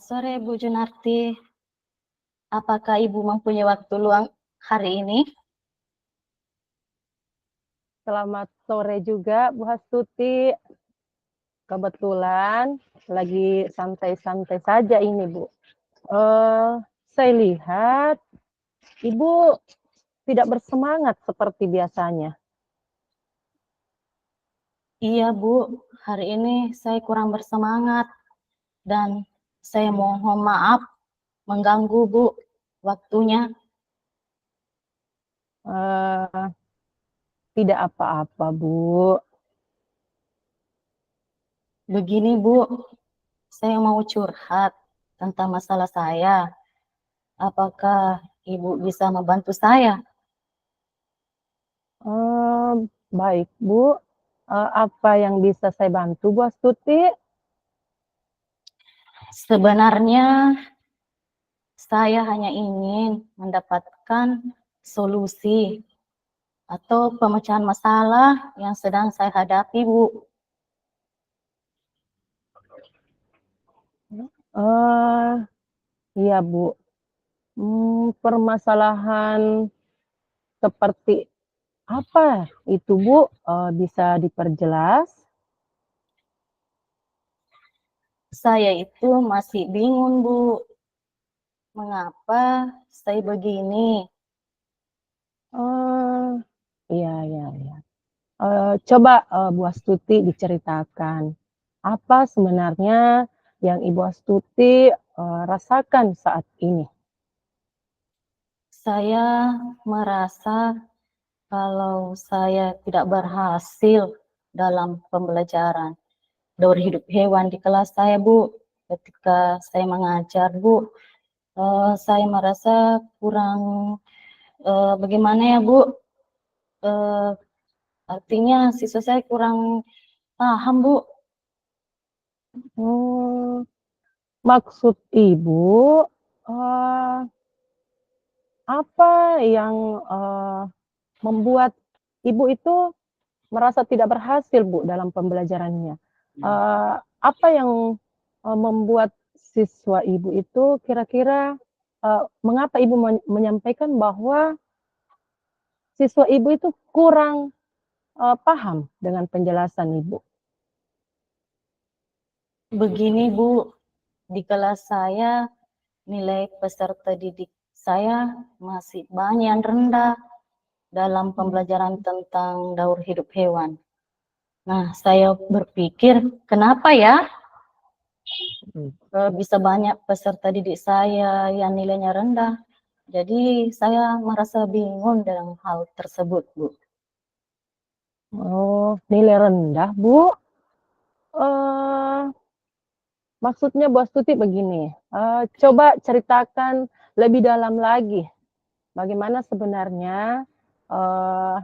Sore Bu Junarti, apakah Ibu mempunyai waktu luang hari ini? Selamat sore juga, Bu Hastuti. Kebetulan lagi santai-santai saja ini, Bu. Saya lihat Ibu tidak bersemangat seperti biasanya. Iya Bu, hari ini saya kurang bersemangat dan saya mohon maaf mengganggu Bu waktunya. Eh, Tidak apa-apa, Bu. Begini Bu, saya mau curhat tentang masalah saya. Apakah Ibu bisa membantu saya? Eh, Baik, Bu. Apa yang bisa saya bantu, Bu Hastuti? Sebenarnya saya hanya ingin mendapatkan solusi atau pemecahan masalah yang sedang saya hadapi, Bu. Eh, iya, Bu. Permasalahan seperti apa itu, Bu? Bisa diperjelas? Saya itu masih bingung, Bu. Mengapa saya begini? Oh, iya, iya, iya. Coba Bu Astuti diceritakan, apa sebenarnya yang Ibu Astuti rasakan saat ini? Saya merasa kalau saya tidak berhasil dalam pembelajaran daur hidup hewan di kelas saya, Bu. Ketika saya mengajar, Bu, saya merasa kurang bagaimana ya, Bu? Eh, Artinya siswa saya kurang paham, Bu. Hmm, Maksud Ibu, eh, apa yang membuat Ibu itu merasa tidak berhasil, Bu, dalam pembelajarannya? Apa yang membuat siswa Ibu itu kira-kira mengapa Ibu menyampaikan bahwa siswa Ibu itu kurang paham dengan penjelasan Ibu? Begini, Bu, di kelas saya nilai peserta didik saya masih banyak yang rendah dalam pembelajaran tentang daur hidup hewan. Nah, saya berpikir, kenapa ya bisa banyak peserta didik saya yang nilainya rendah? Jadi saya merasa bingung dengan hal tersebut, Bu. Oh, nilai rendah, Bu. Eh, Maksudnya Bu Astuti begini, coba ceritakan lebih dalam lagi bagaimana sebenarnya eh,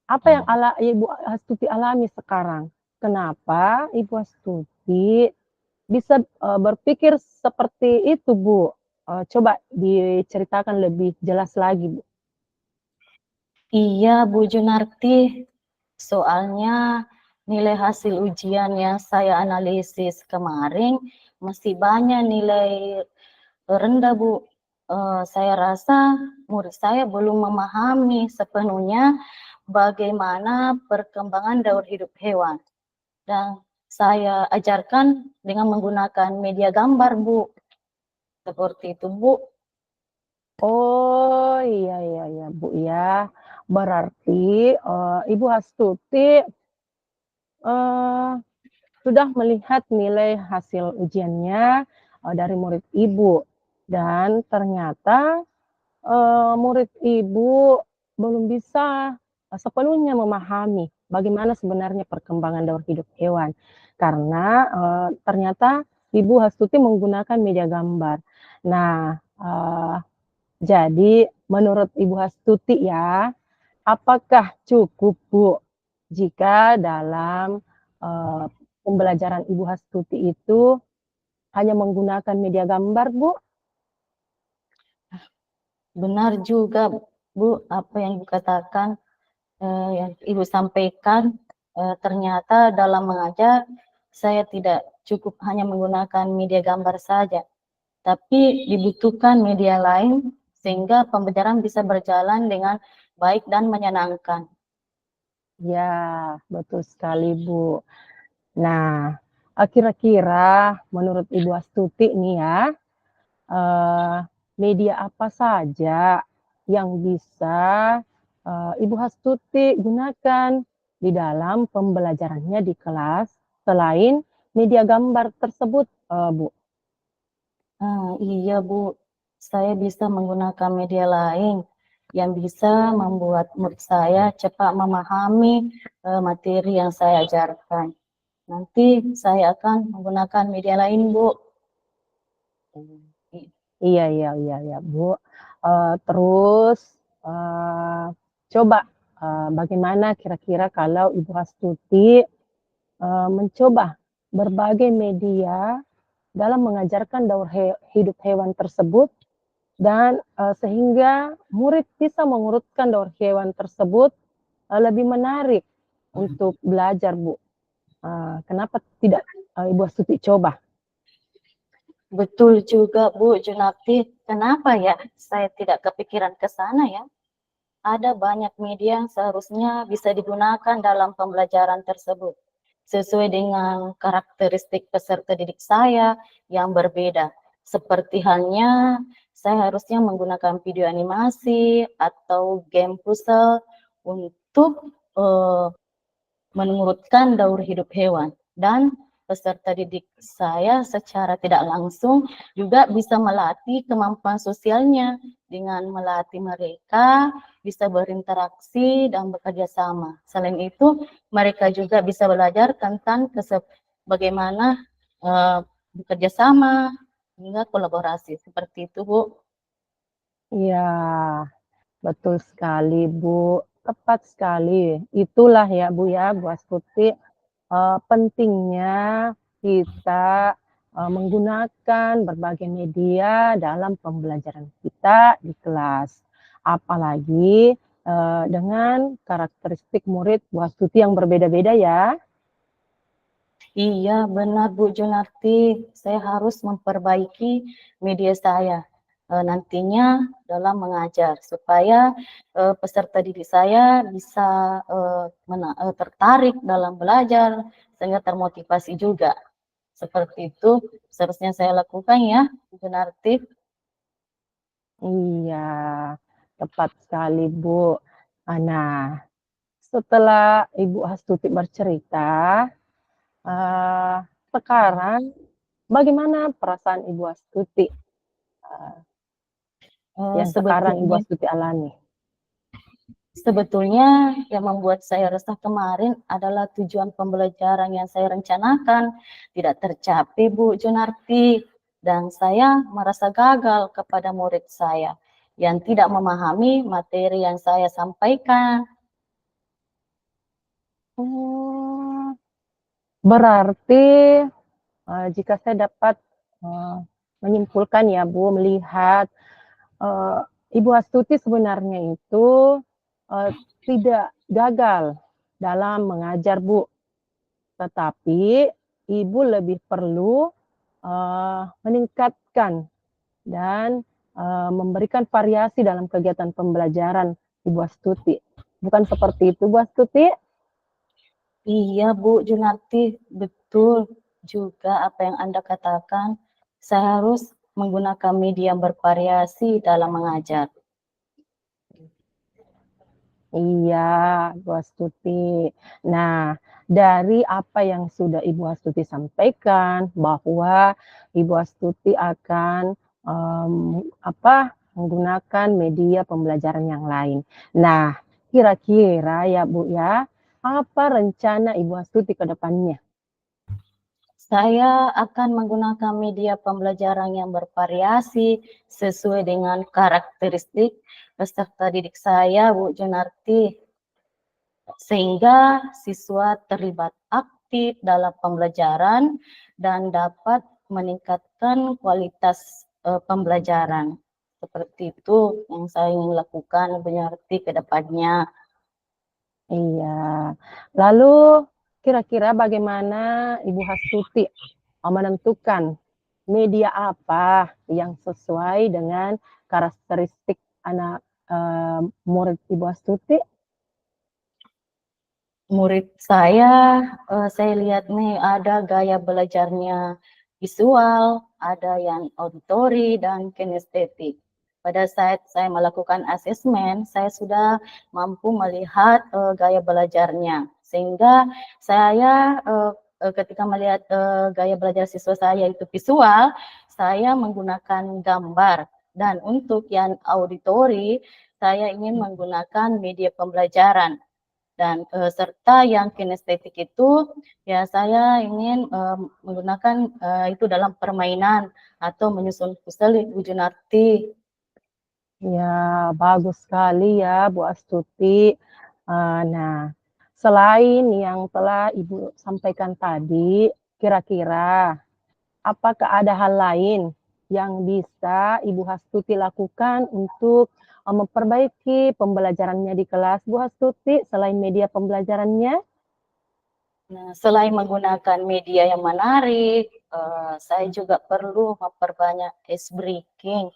apa yang Ibu Astuti alami sekarang. Kenapa Ibu Astuti bisa berpikir seperti itu, Bu? Coba diceritakan lebih jelas lagi, Bu. Iya, Bu Junarti, soalnya nilai hasil ujian yang saya analisis kemarin masih banyak nilai rendah, Bu. Saya rasa murid saya belum memahami sepenuhnya bagaimana perkembangan daur hidup hewan. Dan saya ajarkan dengan menggunakan media gambar, Bu. Seperti itu, Bu. Oh, iya, iya, iya, Bu, ya. Berarti Ibu Astuti eh, sudah melihat nilai hasil ujiannya dari murid Ibu. Dan ternyata murid Ibu belum bisa sepenuhnya memahami bagaimana sebenarnya perkembangan daur hidup hewan. Karena ternyata Ibu Hastuti menggunakan media gambar. Nah, jadi menurut Ibu Hastuti ya, apakah cukup, Bu, jika dalam uh, pembelajaran Ibu Hastuti itu hanya menggunakan media gambar, Bu? Benar juga, Bu, apa yang Ibu katakan, yang Ibu sampaikan, ternyata dalam mengajar saya tidak cukup hanya menggunakan media gambar saja, tapi dibutuhkan media lain sehingga pembelajaran bisa berjalan dengan baik dan menyenangkan. Ya, betul sekali, Bu. Nah, kira-kira menurut Ibu Astuti nih ya, eee, media apa saja yang bisa, Ibu Astuti gunakan di dalam pembelajarannya di kelas selain media gambar tersebut, Bu? Iya Bu, saya bisa menggunakan media lain yang bisa membuat murid saya cepat memahami materi yang saya ajarkan. Nanti saya akan menggunakan media lain, Bu. Iya iya iya iya, Bu. Terus, eee, coba, bagaimana kira-kira kalau Ibu Astuti, mencoba berbagai media dalam mengajarkan daur hidup hewan tersebut dan, sehingga murid bisa mengurutkan daur hewan tersebut, lebih menarik untuk belajar, Bu. Kenapa tidak, Ibu Astuti coba? Betul juga, Bu Junapti. Kenapa ya saya tidak kepikiran ke sana ya? Ada banyak media yang seharusnya bisa digunakan dalam pembelajaran tersebut, sesuai dengan karakteristik peserta didik saya yang berbeda. Seperti halnya saya harusnya menggunakan video animasi atau game puzzle untuk mengurutkan daur hidup hewan. Dan peserta didik saya secara tidak langsung juga bisa melatih kemampuan sosialnya dengan melatih mereka bisa berinteraksi dan bekerja sama. Selain itu, mereka juga bisa belajar tentang bagaimana bekerja sama hingga kolaborasi. Seperti itu, Bu. Iya. Betul sekali, Bu, tepat sekali. Itulah ya, Bu, ya, Bu Astuti, pentingnya kita, menggunakan berbagai media dalam pembelajaran kita di kelas. Apalagi, dengan karakteristik murid Bu Astuti yang berbeda-beda ya. Iya, benar Bu Junarti. Saya harus memperbaiki media saya nantinya dalam mengajar supaya peserta didik saya bisa tertarik dalam belajar sehingga termotivasi juga. Seperti itu seharusnya saya lakukan ya, Bu Junarti. Iya, tepat sekali, Bu. Nah, setelah Ibu Astuti bercerita, eee, sekarang bagaimana perasaan Ibu Astuti, yang sekarang Ibu Sebetulnya Astuti alami? Sebetulnya yang membuat saya resah kemarin adalah tujuan pembelajaran yang saya rencanakan tidak tercapai, Bu Junarti. Dan saya merasa gagal kepada murid saya yang tidak memahami materi yang saya sampaikan. Oh, berarti, jika saya dapat, eee, menyimpulkan ya, Bu, melihat, eee, Ibu Astuti sebenarnya itu, eee, tidak gagal dalam mengajar, Bu, tetapi Ibu lebih perlu, meningkatkan dan, memberikan variasi dalam kegiatan pembelajaran Ibu Astuti. Bukan seperti itu, Bu Astuti? Iya, Bu Junarti, betul juga apa yang Anda katakan. Saya harus menggunakan media yang bervariasi dalam mengajar. Iya, Bu Astuti. Nah, dari apa yang sudah Ibu Astuti sampaikan bahwa Ibu Astuti akan, menggunakan media pembelajaran yang lain. Nah, kira-kira ya, Bu, ya, apa rencana Ibu Astuti ke depannya? Saya akan menggunakan media pembelajaran yang bervariasi sesuai dengan karakteristik peserta didik saya, Bu Junarti, sehingga siswa terlibat aktif dalam pembelajaran dan dapat meningkatkan kualitas pembelajaran. Seperti itu yang saya ingin lakukan, Bu Junarti, ke depannya. Iya. Lalu kira-kira bagaimana Ibu Hastuti menentukan media apa yang sesuai dengan karakteristik anak murid Ibu Hastuti? Murid saya lihat nih ada gaya belajarnya visual, ada yang auditori dan kinestetik. Pada saat saya melakukan asesmen, saya sudah mampu melihat gaya belajarnya, sehingga saya ketika melihat gaya belajar siswa saya itu visual, saya menggunakan gambar. Dan untuk yang auditori, saya ingin menggunakan media pembelajaran. Dan serta yang kinestetik itu ya saya ingin menggunakan itu dalam permainan atau menyusun puzzle wujud arti. Ya, bagus sekali ya Bu Astuti. Nah, selain yang telah Ibu sampaikan tadi, kira-kira apakah ada hal lain yang bisa Ibu Hastuti lakukan untuk memperbaiki pembelajarannya di kelas, Bu Hastuti, selain media pembelajarannya? Nah, selain menggunakan media yang menarik, saya juga perlu memperbanyak ice breaking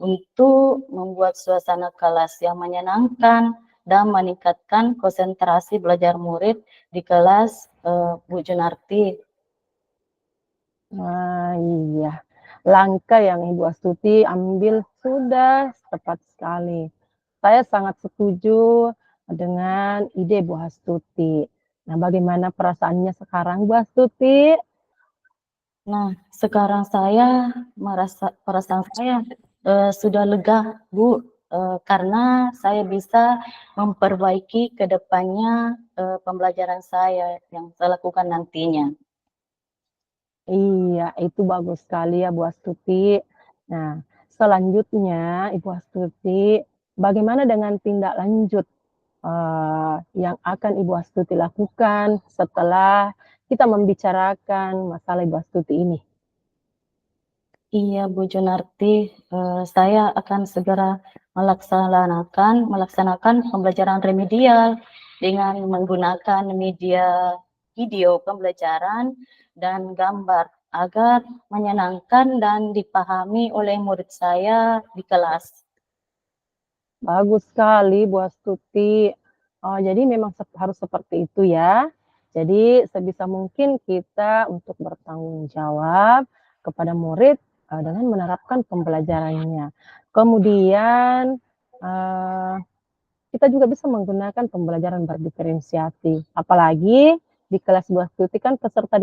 untuk membuat suasana kelas yang menyenangkan dan meningkatkan konsentrasi belajar murid di kelas Bu Junarti. Nah, iya. Langkah yang Ibu Astuti ambil sudah tepat sekali. Saya sangat setuju dengan ide Bu Astuti. Nah, bagaimana perasaannya sekarang, Bu Astuti? Nah, sekarang saya perasaan saya sudah lega, Bu, karena saya bisa memperbaiki ke depannya pembelajaran saya yang saya lakukan nantinya. Iya, itu bagus sekali ya, Bu Astuti. Nah, selanjutnya, Ibu Astuti, bagaimana dengan tindak lanjut yang akan Ibu Astuti lakukan setelah kita membicarakan masalah Ibu Astuti ini? Iya, Bu Junarti, saya akan segera melaksanakan pembelajaran remedial dengan menggunakan media video pembelajaran dan gambar agar menyenangkan dan dipahami oleh murid saya di kelas. Bagus sekali Bu Astuti. Jadi memang harus seperti itu ya. Jadi sebisa mungkin kita untuk bertanggung jawab kepada murid dengan menerapkan pembelajarannya. Kemudian eee, kita juga bisa menggunakan pembelajaran berdiferensiasi. Apalagi di kelas Bu Astuti kan peserta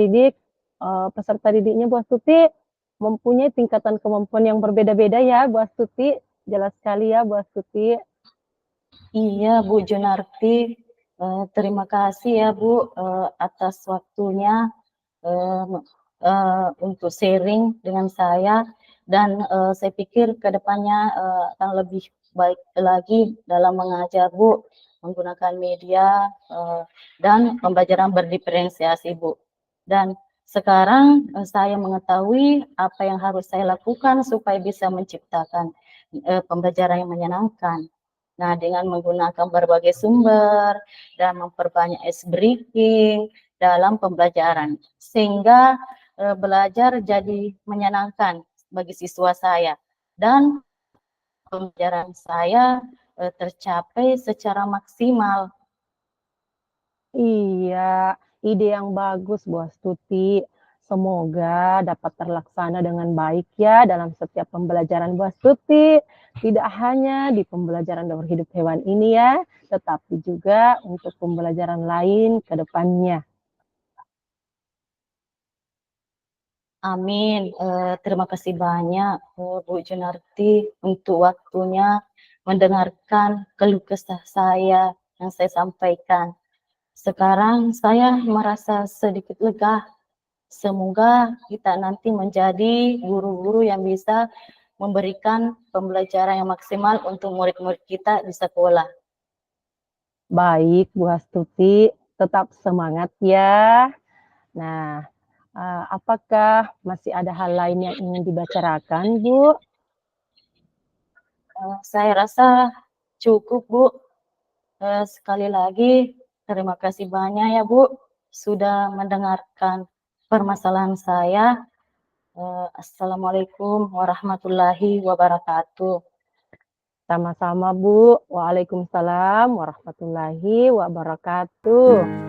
didiknya Bu Astuti mempunyai tingkatan kemampuan yang berbeda-beda ya Bu Astuti. Jelas sekali ya Bu Astuti. Iya, Bu Junarti, terima kasih ya Bu atas waktunya untuk sharing dengan saya dan saya pikir kedepannya akan lebih baik lagi dalam mengajar Bu menggunakan media dan pembelajaran berdiferensiasi Bu. Dan sekarang saya mengetahui apa yang harus saya lakukan supaya bisa menciptakan pembelajaran yang menyenangkan. Nah, dengan menggunakan berbagai sumber dan memperbanyak ice breaking dalam pembelajaran, sehingga belajar jadi menyenangkan bagi siswa saya dan pembelajaran saya tercapai secara maksimal. Iya, ide yang bagus Bu Astuti. Semoga dapat terlaksana dengan baik ya dalam setiap pembelajaran Bu Astuti. Tidak hanya di pembelajaran daur hidup hewan ini ya, tetapi juga untuk pembelajaran lain ke depannya. Amin. Terima kasih banyak Bu Junarti untuk waktunya mendengarkan keluh kesah saya yang saya sampaikan. Sekarang saya merasa sedikit lega. Semoga kita nanti menjadi guru-guru yang bisa memberikan pembelajaran yang maksimal untuk murid-murid kita di sekolah. Baik Bu Astuti, tetap semangat ya. Nah, apakah masih ada hal lain yang ingin dibicarakan Bu? Saya rasa cukup Bu. Sekali lagi terima kasih banyak ya Bu. sudah mendengarkan permasalahan saya. Assalamualaikum warahmatullahi wabarakatuh. Sama-sama Bu. Waalaikumsalam warahmatullahi wabarakatuh.